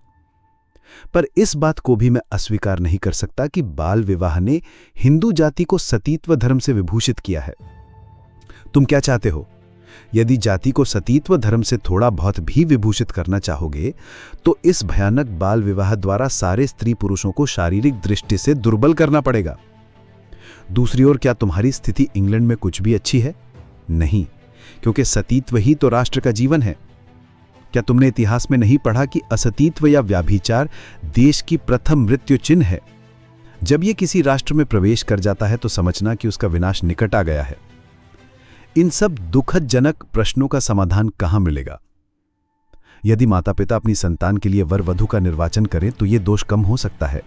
पर इस बात को भी मैं अस्वीकार नहीं कर सकता कि बाल विवाह ने हिंदू जाति को सतीत्व धर्म से विभूषित किया है। तुम क्या चाहते हो यदि जाति को सतीत्व धर्म से थोड़ा बहुत भी विभूषित करना चाहोगे तो इस भयानक बाल विवाह द्वारा सारे स्त्री पुरुषों को शारीरिक दृष्टि से दुर्बल करना पड़ेगा। दूसरी ओर, क्या तुम्हारी स्थिति इंग्लैंड में कुछ भी अच्छी है? नहीं, क्योंकि सतीत्व ही तो राष्ट्र का जीवन है। क्या तुमने इतिहास में नहीं पढ़ा कि असतीत्व या व्याभिचार देश की प्रथम मृत्यु चिन्ह है? जब यह किसी राष्ट्र में प्रवेश कर जाता है तो समझना कि उसका विनाश निकट आ गया है। इन सब दुखदजनक प्रश्नों का समाधान कहां मिलेगा? यदि माता पिता अपनी संतान के लिए वर वधू का निर्वाचन करें तो यह दोष कम हो सकता है।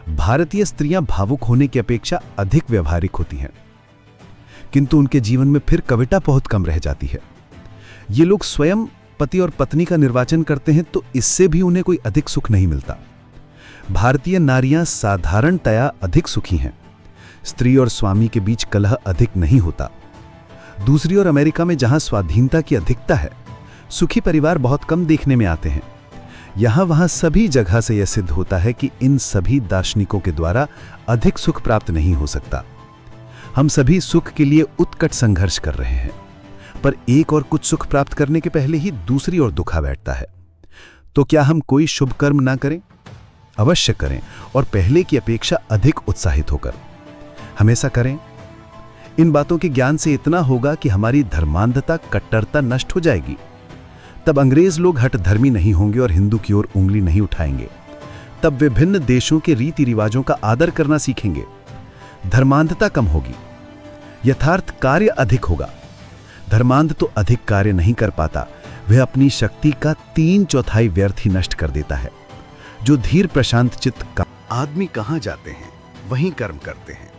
भारतीय स्त्रियां भावुक होने की अपेक्षा अधिक व्यवहारिक होती हैं, किंतु उनके जीवन में फिर कविता बहुत कम रह जाती है। ये लोग स्वयं पति और पत्नी का निर्वाचन करते हैं तो इससे भी उन्हें कोई अधिक सुख नहीं मिलता। भारतीय नारियां साधारणतया अधिक सुखी हैं। स्त्री और स्वामी के बीच कलह अधिक नहीं होता। दूसरी ओर अमेरिका में जहां स्वाधीनता की अधिकता है, सुखी परिवार बहुत कम देखने में आते हैं। यहां वहां सभी जगह से यह सिद्ध होता है कि इन सभी दार्शनिकों के द्वारा अधिक सुख प्राप्त नहीं हो सकता। हम सभी सुख के लिए उत्कट संघर्ष कर रहे हैं, पर एक और कुछ सुख प्राप्त करने के पहले ही दूसरी ओर दुखा बैठता है। तो क्या हम कोई शुभ कर्म ना करें? अवश्य करें, और पहले की अपेक्षा अधिक उत्साहित होकर हमेशा करें। इन बातों के ज्ञान से इतना होगा कि हमारी धर्मांधता, कट्टरता नष्ट हो जाएगी। तब अंग्रेज लोग हठधर्मी नहीं होंगे और हिंदू की ओर उंगली नहीं उठाएंगे। तब विभिन्न देशों के रीति रिवाजों का आदर करना सीखेंगे। धर्मांधता कम होगी, यथार्थ कार्य अधिक होगा। धर्मांध तो अधिक कार्य नहीं कर पाता, वह अपनी शक्ति का 3/4 व्यर्थ ही नष्ट कर देता है। जो धीर प्रशांत चित्त का आदमी कहां जाते हैं वहीं कर्म करते हैं।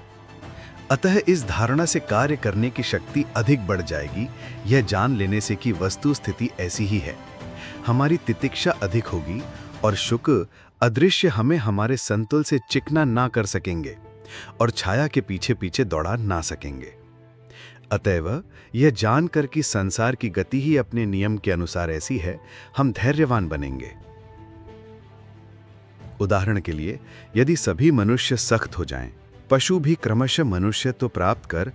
अतः इस धारणा से कार्य करने की शक्ति अधिक बढ़ जाएगी, यह जान लेने से कि वस्तु स्थिति ऐसी ही है। हमारी तितिक्षा अधिक होगी और शुक अदृश्य हमें हमारे संतुल से चिकना ना कर सकेंगे और छाया के पीछे पीछे दौड़ा ना सकेंगे। अतएव यह जानकर कि संसार की गति ही अपने नियम के अनुसार ऐसी है, हम धैर्यवान बनेंगे। उदाहरण के लिए, यदि सभी मनुष्य सख्त हो जाएं, पशु भी क्रमशः मनुष्यत्व प्राप्त कर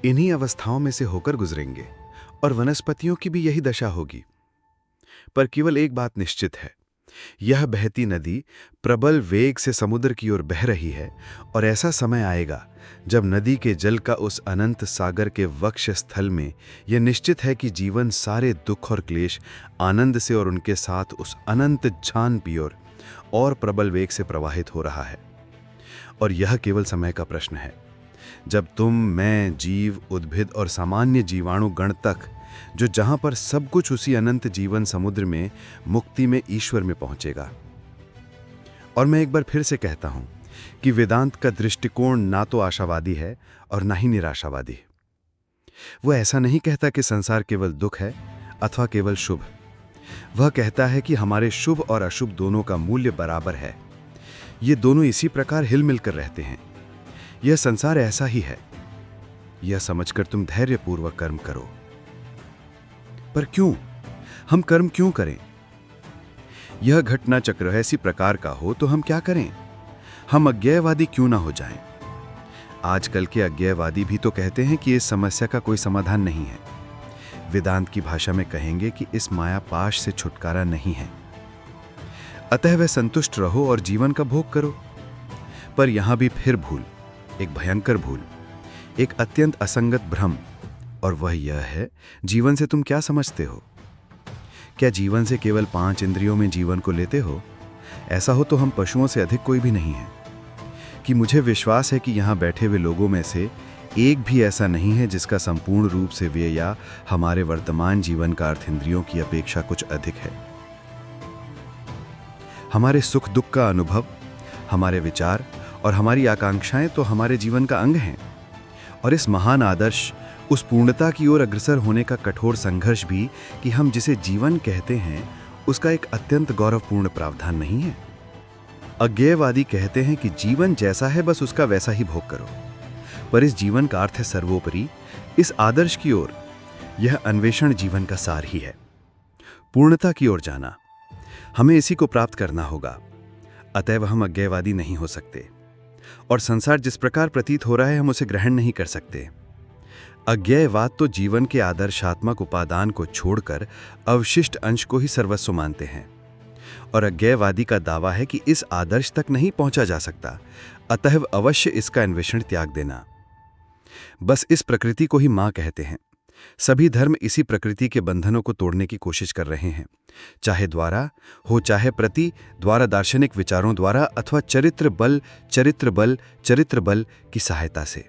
इन्हीं अवस्थाओं में से होकर गुजरेंगे और वनस्पतियों की भी यही दशा होगी। पर केवल एक बात निश्चित है, यह बहती नदी प्रबल वेग से समुद्र की ओर बह रही है और ऐसा समय आएगा जब नदी के जल का उस अनंत सागर के वक्ष स्थल में यह निश्चित है कि जीवन सारे दुख और क्लेश आनंद से और उनके साथ उस अनंत झान की ओर और प्रबल वेग से प्रवाहित हो रहा है। और यह केवल समय का प्रश्न है, जब तुम, मैं, जीव, उद्भिद और सामान्य जीवाणु गण तक, जो जहां पर सब कुछ उसी अनंत जीवन समुद्र में मुक्ति में ईश्वर में पहुंचेगा। और मैं एक बार फिर से कहता हूं कि वेदांत का दृष्टिकोण ना तो आशावादी है और ना ही निराशावादी। वह ऐसा नहीं कहता कि संसार केवल दुख है अथवा केवल शुभ। वह कहता है कि हमारे शुभ और अशुभ दोनों का मूल्य बराबर है। ये दोनों इसी प्रकार हिल मिलकर रहते हैं। यह संसार ऐसा ही है। यह समझकर तुम धैर्यपूर्वक कर्म करो। पर क्यों? हम कर्म क्यों करें? यह घटना चक्र ऐसी प्रकार का हो तो हम क्या करें? हम अज्ञेयवादी क्यों ना हो जाएं? आजकल के अज्ञेयवादी भी तो कहते हैं कि इस समस्या का कोई समाधान नहीं है। वेदांत की भाषा में कहेंगे कि इस माया पाश से छुटकारा नहीं है। अतः वह संतुष्ट रहो और जीवन का भोग करो। पर यहां भी फिर भूल, एक भयंकर भूल, एक अत्यंत असंगत भ्रम, और वह यह है, जीवन से तुम क्या समझते हो? क्या जीवन से केवल 5 इंद्रियों में जीवन को लेते हो? ऐसा हो तो हम पशुओं से अधिक कोई भी नहीं है। कि मुझे विश्वास है कि यहां बैठे हुए लोगों में से एक भी ऐसा नहीं है जिसका संपूर्ण रूप से व्यय या हमारे वर्तमान जीवन का अर्थ इंद्रियों की अपेक्षा कुछ अधिक है। हमारे सुख दुख का अनुभव, हमारे विचार और हमारी आकांक्षाएं तो हमारे जीवन का अंग हैं। और इस महान आदर्श, उस पूर्णता की ओर अग्रसर होने का कठोर संघर्ष भी कि हम जिसे जीवन कहते हैं, उसका एक अत्यंत गौरवपूर्ण प्रावधान नहीं है। अज्ञेयवादी कहते हैं कि जीवन जैसा है बस उसका वैसा ही भोग करो। पर इस जीवन का अर्थ है सर्वोपरि, इस आदर्श की ओर, यह अन्वेषण जीवन का सार ही है। पूर्णता की ओर जाना, हमें इसी को प्राप्त करना होगा। अतएव हम अज्ञेयवादी नहीं हो सकते और संसार जिस प्रकार प्रतीत हो रहा है हम उसे ग्रहण नहीं कर सकते। अज्ञेयवाद तो जीवन के आदर्शात्मक उपादान को छोड़कर अवशिष्ट अंश को ही सर्वस्व मानते हैं, और अज्ञेयवादी का दावा है कि इस आदर्श तक नहीं पहुंचा जा सकता, अतएव अवश्य इसका अन्वेषण त्याग देना। बस इस प्रकृति को ही मां कहते हैं। सभी धर्म इसी प्रकृति के बंधनों को तोड़ने की कोशिश कर रहे हैं, चाहे द्वारा हो चाहे प्रति द्वारा, दार्शनिक विचारों द्वारा अथवा चरित्र बल की सहायता से।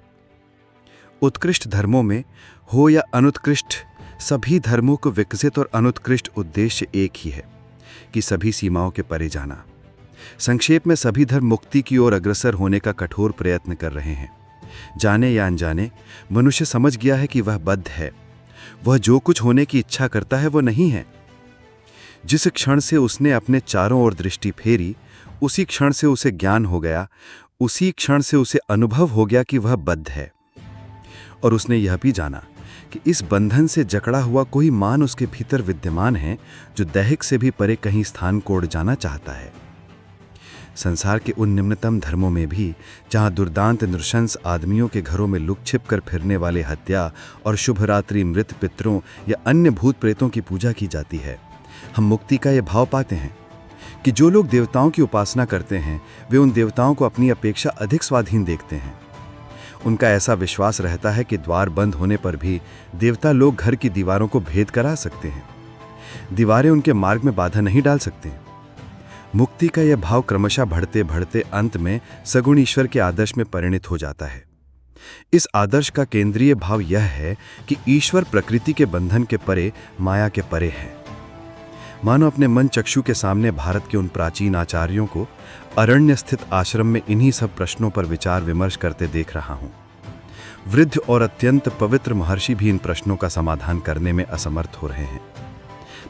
उत्कृष्ट धर्मों में हो या अनुत्कृष्ट, सभी धर्मों को विकसित और अनुत्कृष्ट उद्देश्य एक ही है कि सभी सीमाओं के परे जाना। संक्षेप में सभी धर्म मुक्ति की ओर अग्रसर होने का कठोर प्रयत्न कर रहे हैं। जाने या अनजाने मनुष्य समझ गया है कि वह बद्ध है। वह जो कुछ होने की इच्छा करता है वो नहीं है। जिस क्षण से उसने अपने चारों ओर दृष्टि फेरी, उसी क्षण से उसे ज्ञान हो गया, उसी क्षण से उसे अनुभव हो गया कि वह बद्ध है। और उसने यह भी जाना कि इस बंधन से जकड़ा हुआ कोई मान उसके भीतर विद्यमान है, जो दैहिक से भी परे कहीं स्थान कोड़ जाना चाहता है। संसार के उन निम्नतम धर्मों में भी, जहां दुर्दांत नृशंस आदमियों के घरों में लुक छिप कर फिरने वाले हत्या और शुभरात्रि मृत पितरों या अन्य भूत प्रेतों की पूजा की जाती है, हम मुक्ति का यह भाव पाते हैं कि जो लोग देवताओं की उपासना करते हैं वे उन देवताओं को अपनी अपेक्षा अधिक स्वाधीन देखते हैं। उनका ऐसा विश्वास रहता है कि द्वार बंद होने पर भी देवता लोग घर की दीवारों को भेद करा सकते हैं। दीवारें उनके मार्ग में बाधा नहीं डाल सकते। मुक्ति का यह भाव क्रमशः बढ़ते बढ़ते अंत में सगुण ईश्वर के आदर्श में परिणत हो जाता है। इस आदर्श का केंद्रीय भाव यह है कि ईश्वर प्रकृति के बंधन के परे, माया के परे है। मानो अपने मन चक्षु के सामने भारत के उन प्राचीन आचार्यों को अरण्य स्थित आश्रम में इन्हीं सब प्रश्नों पर विचार विमर्श करते देख रहा हूं। वृद्ध और अत्यंत पवित्र महर्षि भी इन प्रश्नों का समाधान करने में असमर्थ हो रहे हैं।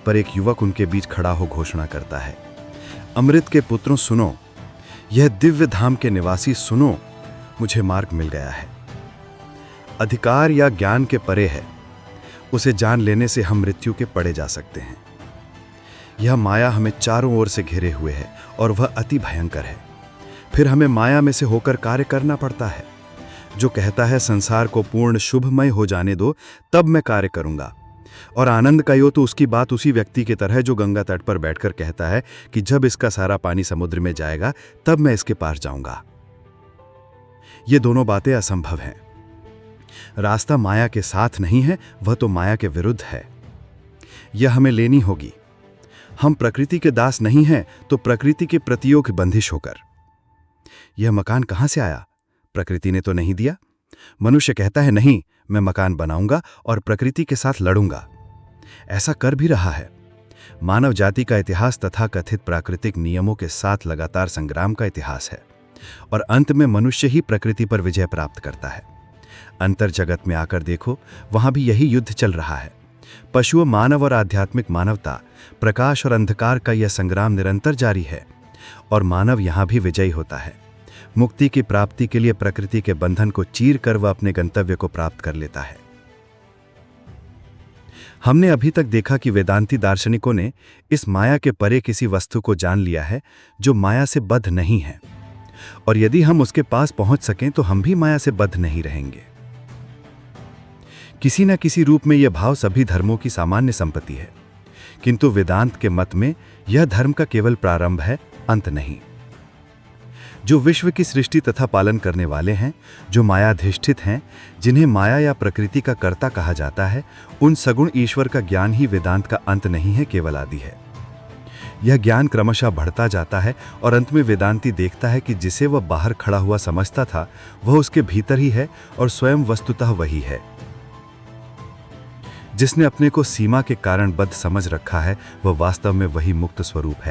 पर एक युवक उनके बीच खड़ा हो घोषणा करता है, अमृत के पुत्रों सुनो, यह दिव्य धाम के निवासी सुनो, मुझे मार्ग मिल गया है। अधिकार या ज्ञान के परे है, उसे जान लेने से हम मृत्यु के पड़े जा सकते हैं। यह माया हमें चारों ओर से घेरे हुए है और वह अति भयंकर है। फिर हमें माया में से होकर कार्य करना पड़ता है। जो कहता है संसार को पूर्ण शुभमय हो जाने दो, तब मैं कार्य करूंगा, और आनंद का यो तो उसकी बात उसी व्यक्ति की तरह जो गंगा तट पर बैठकर कहता है कि जब इसका सारा पानी समुद्र में जाएगा तब मैं इसके पार जाऊंगा। ये दोनों बातें असंभव हैं। रास्ता माया के साथ नहीं है, वह तो माया के विरुद्ध है। यह हमें लेनी होगी। हम प्रकृति के दास नहीं हैं तो प्रकृति के प्रतियोग बंदिश होकर। यह मकान कहां से आया? प्रकृति ने तो नहीं दिया। मनुष्य कहता है नहीं, मैं मकान बनाऊंगा और प्रकृति के साथ लड़ूंगा। ऐसा कर भी रहा है। मानव जाति का इतिहास तथा कथित प्राकृतिक नियमों के साथ लगातार संग्राम का इतिहास है, और अंत में मनुष्य ही प्रकृति पर विजय प्राप्त करता है। अंतर जगत में आकर देखो, वहां भी यही युद्ध चल रहा है। पशु मानव और आध्यात्मिक मानवता, प्रकाश और अंधकार का यह संग्राम निरंतर जारी है, और मानव यहां भी विजयी होता है। मुक्ति की प्राप्ति के लिए प्रकृति के बंधन को चीर कर वह अपने गंतव्य को प्राप्त कर लेता है। हमने अभी तक देखा कि वेदांती दार्शनिकों ने इस माया के परे किसी वस्तु को जान लिया है जो माया से बद्ध नहीं है, और यदि हम उसके पास पहुंच सकें तो हम भी माया से बद्ध नहीं रहेंगे। किसी न किसी रूप में यह भाव सभी धर्मों की सामान्य संपत्ति है, किंतु वेदांत के मत में यह धर्म का केवल प्रारंभ है, अंत नहीं। जो विश्व की सृष्टि तथा पालन करने वाले हैं, जो मायाधिष्ठित हैं, जिन्हें माया या प्रकृति का कर्ता कहा जाता है, उन सगुण ईश्वर का ज्ञान ही वेदांत का अंत नहीं है, केवल आदि है। यह ज्ञान क्रमशः बढ़ता जाता है और अंत में वेदांती देखता है कि जिसे वह बाहर खड़ा हुआ समझता था वह उसके भीतर ही है और स्वयं वस्तुतः वही है। जिसने अपने को सीमा के कारण बद्ध समझ रखा है वह वास्तव में वही मुक्त स्वरूप है।